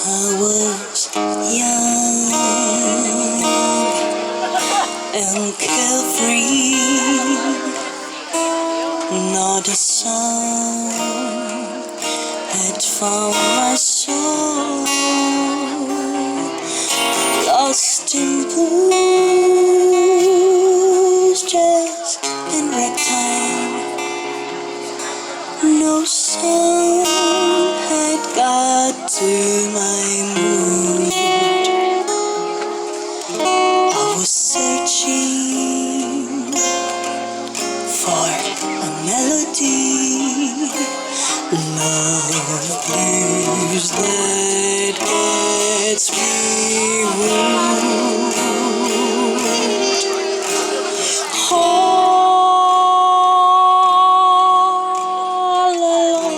I was young and carefree, not a song had found my soul, lost in blues, jazz and ragtime. No song had got to my mood. I was searching for a melody, love blues that gets me moved. All alone,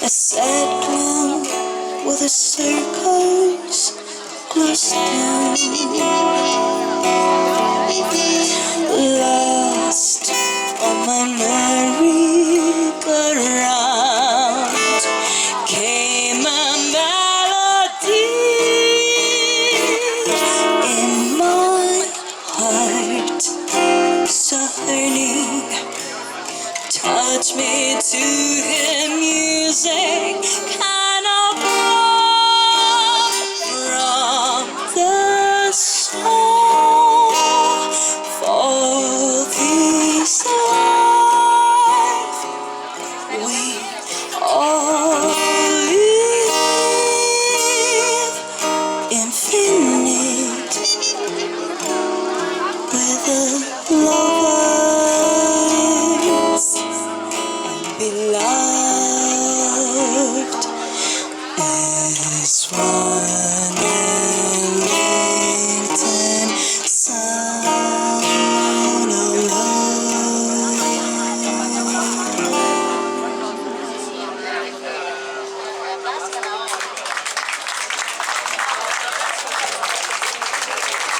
a sad clown with a circus costume, lost on my merry-go-round, came a melody in my heart, so hurting, touch me to her music, kind of love from the soul. For this life we all live, infinite with the lovers and beloved.